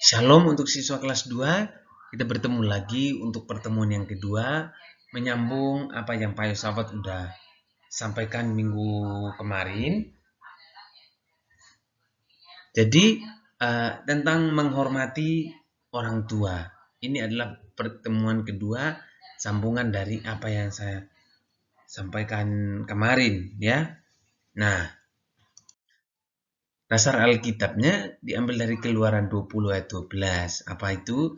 Shalom untuk siswa kelas 2. Kita bertemu lagi untuk pertemuan yang kedua, menyambung apa yang Pak Yosafat udah sampaikan minggu kemarin. Jadi tentang menghormati orang tua. Ini adalah pertemuan kedua, sambungan dari apa yang saya sampaikan kemarin, ya. Nah, dasar Alkitabnya diambil dari Keluaran 20 ayat 12. Apa itu?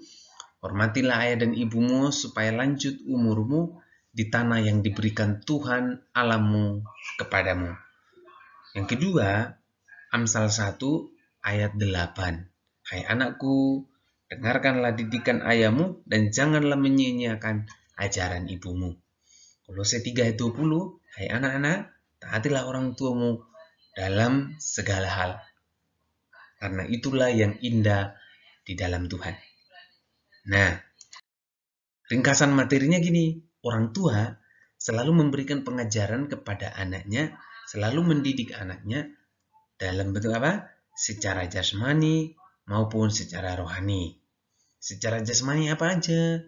Hormatilah ayah dan ibumu supaya lanjut umurmu di tanah yang diberikan Tuhan Allahmu kepadamu. Yang kedua, Amsal 1 ayat 8. Hai anakku, dengarkanlah didikan ayahmu dan janganlah menyia-nyiakan ajaran ibumu. Kolose 3 ayat 20. Hai anak-anak, taatilah orang tuamu dalam segala hal, karena itulah yang indah di dalam Tuhan. Nah, ringkasan materinya gini, orang tua selalu memberikan pengajaran kepada anaknya, selalu mendidik anaknya dalam bentuk apa? Secara jasmani maupun secara rohani. Secara jasmani apa aja?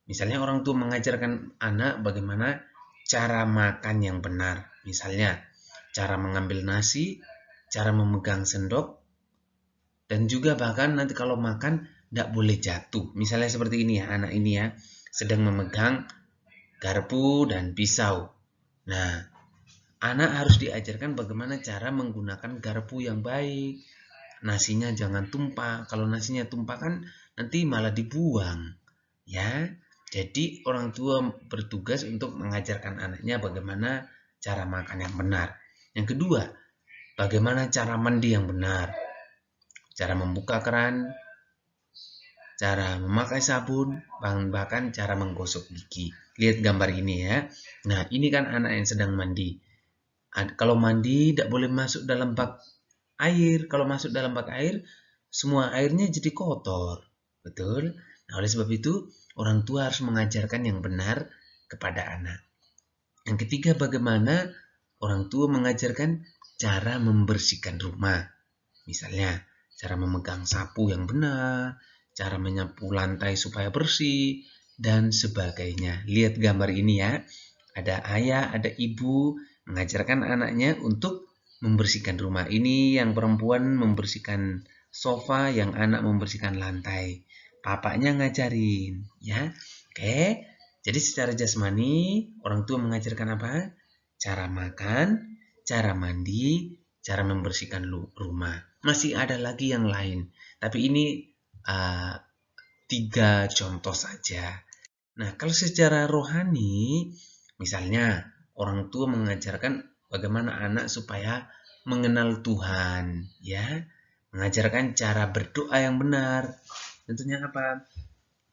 Misalnya orang tua mengajarkan anak bagaimana cara makan yang benar. Misalnya, cara mengambil nasi, cara memegang sendok, dan juga bahkan nanti kalau makan tidak boleh jatuh. Misalnya seperti ini ya, anak ini ya sedang memegang garpu dan pisau. Nah, anak harus diajarkan bagaimana cara menggunakan garpu yang baik. Nasinya jangan tumpah. Kalau nasinya tumpah kan nanti malah dibuang. Ya, jadi orang tua bertugas untuk mengajarkan anaknya bagaimana cara makan yang benar. Yang kedua, bagaimana cara mandi yang benar. Cara membuka keran, cara memakai sabun, bahkan cara menggosok gigi. Lihat gambar ini ya. Nah, ini kan anak yang sedang mandi. Kalau mandi tidak boleh masuk dalam bak air. Kalau masuk dalam bak air, semua airnya jadi kotor. Betul? Nah, oleh sebab itu, orang tua harus mengajarkan yang benar kepada anak. Yang ketiga, bagaimana orang tua mengajarkan cara membersihkan rumah. Misalnya, cara memegang sapu yang benar, cara menyapu lantai supaya bersih, dan sebagainya. Lihat gambar ini ya. Ada ayah, ada ibu mengajarkan anaknya untuk membersihkan rumah. Ini yang perempuan membersihkan sofa, yang anak membersihkan lantai. Papanya ngajarin, ya. Oke. Jadi secara jasmani, orang tua mengajarkan apa? Cara makan, cara mandi, cara membersihkan rumah. Masih ada lagi yang lain, tapi ini 3 contoh saja. Nah, kalau secara rohani, misalnya orang tua mengajarkan bagaimana anak supaya mengenal Tuhan, ya, mengajarkan cara berdoa yang benar. Tentunya apa?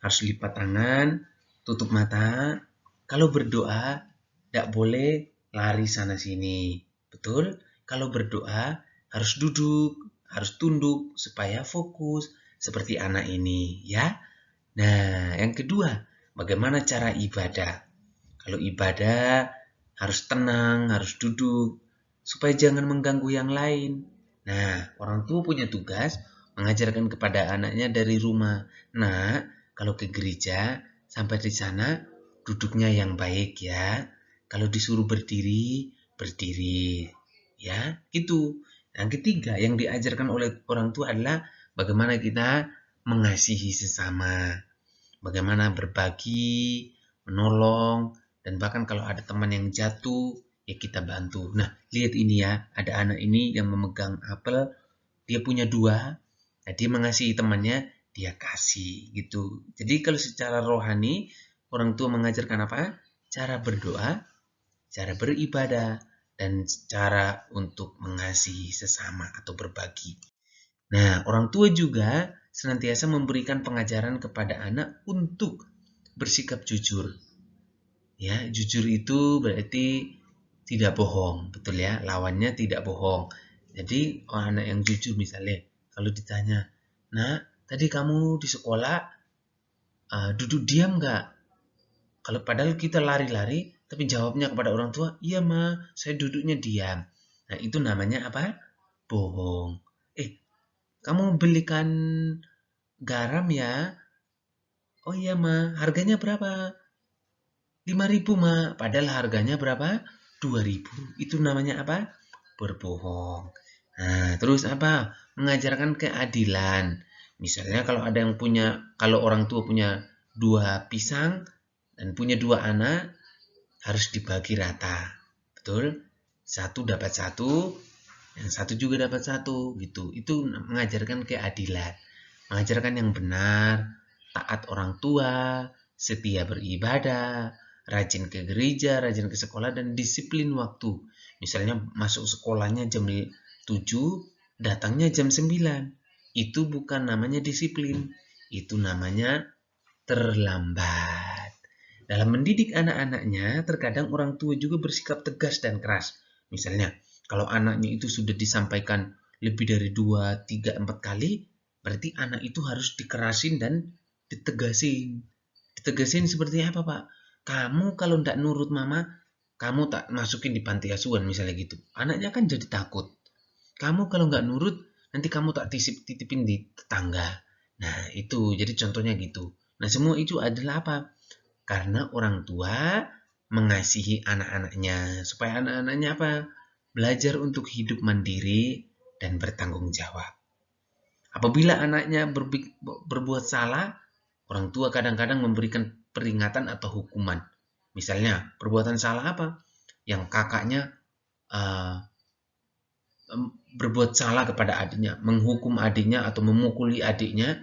Harus lipat tangan, tutup mata. Kalau berdoa, tidak boleh lari sana sini. Betul? Kalau berdoa, harus duduk, harus tunduk supaya fokus seperti anak ini, ya. Nah, yang kedua, bagaimana cara ibadah? Kalau ibadah harus tenang, harus duduk, supaya jangan mengganggu yang lain. Nah, orang tua punya tugas mengajarkan kepada anaknya dari rumah. Nah, kalau ke gereja, sampai di sana duduknya yang baik ya. Kalau disuruh berdiri, berdiri. Ya, gitu. Yang ketiga, yang diajarkan oleh orang tua adalah bagaimana kita mengasihi sesama. Bagaimana berbagi, menolong, dan bahkan kalau ada teman yang jatuh, ya kita bantu. Nah, lihat ini ya, ada anak ini yang memegang apel, dia punya 2, nah dia mengasihi temannya, dia kasih gitu. Jadi kalau secara rohani, orang tua mengajarkan apa? Cara berdoa, cara beribadah, dan cara untuk mengasihi sesama atau berbagi. Nah, orang tua juga senantiasa memberikan pengajaran kepada anak untuk bersikap jujur. Ya, jujur itu berarti tidak bohong, betul ya? Lawannya tidak bohong. Jadi, anak yang jujur misalnya, kalau ditanya, "Nah, tadi kamu di sekolah duduk diam nggak?" Kalau padahal kita lari-lari, tapi jawabnya kepada orang tua, "Iya, Ma, saya duduknya diam." Nah, itu namanya apa? Bohong. Kamu belikan garam ya. Oh iya Ma, harganya berapa? 5.000 Ma, padahal harganya berapa? 2.000. Itu namanya apa? Berbohong. Nah, terus apa? Mengajarkan keadilan. Misalnya kalau orang tua punya 2 pisang dan punya 2 anak, harus dibagi rata. Betul? Satu dapat satu, yang satu juga dapat satu, gitu. Itu mengajarkan keadilan. Mengajarkan yang benar, taat orang tua, setia beribadah, rajin ke gereja, rajin ke sekolah, dan disiplin waktu. Misalnya masuk sekolahnya jam 7, datangnya jam 9. Itu bukan namanya disiplin, itu namanya terlambat. Dalam mendidik anak-anaknya, terkadang orang tua juga bersikap tegas dan keras. Misalnya, kalau anaknya itu sudah disampaikan lebih dari 2, 3, 4 kali, berarti anak itu harus dikerasin dan ditegasin. Ditegasin seperti apa, Pak? Kamu kalau tidak nurut mama, kamu tak masukin di panti asuhan, misalnya gitu. Anaknya kan jadi takut. Kamu kalau nggak nurut, nanti kamu tak titipin di tetangga. Nah, itu jadi contohnya gitu. Nah, semua itu adalah apa? Karena orang tua mengasihi anak-anaknya, supaya anak-anaknya apa? Belajar untuk hidup mandiri dan bertanggung jawab. Apabila anaknya berbuat salah, orang tua kadang-kadang memberikan peringatan atau hukuman. Misalnya, perbuatan salah apa? Yang kakaknya uh, berbuat salah kepada adiknya, menghukum adiknya atau memukuli adiknya.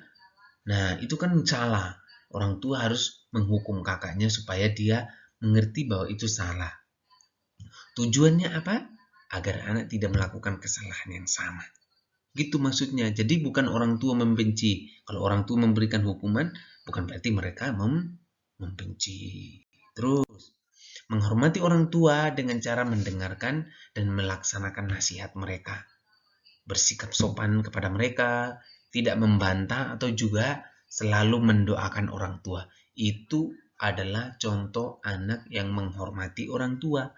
Nah, itu kan salah. Orang tua harus menghukum kakaknya supaya dia mengerti bahwa itu salah. Tujuannya apa? Agar anak tidak melakukan kesalahan yang sama. Gitu maksudnya. Jadi bukan orang tua membenci. Kalau orang tua memberikan hukuman, bukan berarti mereka membenci. Terus, menghormati orang tua dengan cara mendengarkan dan melaksanakan nasihat mereka. Bersikap sopan kepada mereka, tidak membantah atau juga selalu mendoakan orang tua. Itu adalah contoh anak yang menghormati orang tua.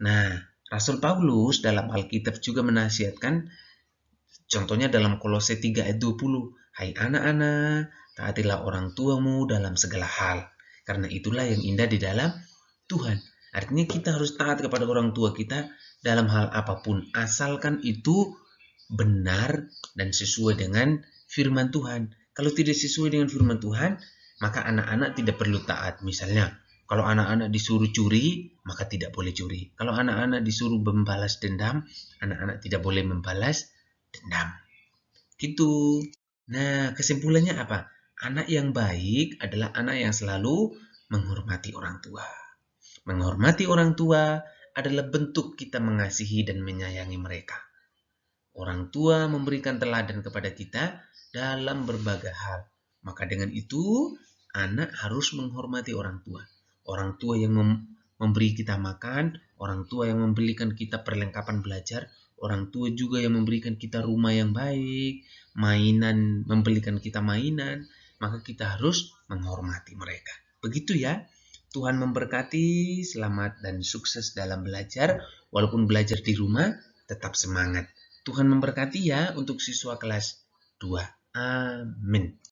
Nah, Rasul Paulus dalam Alkitab juga menasihatkan, contohnya dalam Kolose 3 ayat 20, hai anak-anak, taatilah orang tuamu dalam segala hal, karena itulah yang indah di dalam Tuhan. Artinya kita harus taat kepada orang tua kita dalam hal apapun, asalkan itu benar dan sesuai dengan firman Tuhan. Kalau tidak sesuai dengan firman Tuhan, maka anak-anak tidak perlu taat. Misalnya, kalau anak-anak disuruh curi, maka tidak boleh curi. Kalau anak-anak disuruh membalas dendam, anak-anak tidak boleh membalas dendam. Gitu. Nah, kesimpulannya apa? Anak yang baik adalah anak yang selalu menghormati orang tua. Menghormati orang tua adalah bentuk kita mengasihi dan menyayangi mereka. Orang tua memberikan teladan kepada kita dalam berbagai hal. Maka dengan itu, anak harus menghormati orang tua. Orang tua yang memberi kita makan, orang tua yang membelikan kita perlengkapan belajar, orang tua juga yang memberikan kita rumah yang baik, mainan, membelikan kita mainan, maka kita harus menghormati mereka. Begitu ya. Tuhan memberkati, selamat dan sukses dalam belajar. Walaupun belajar di rumah, tetap semangat. Tuhan memberkati ya untuk siswa kelas 2. Amin.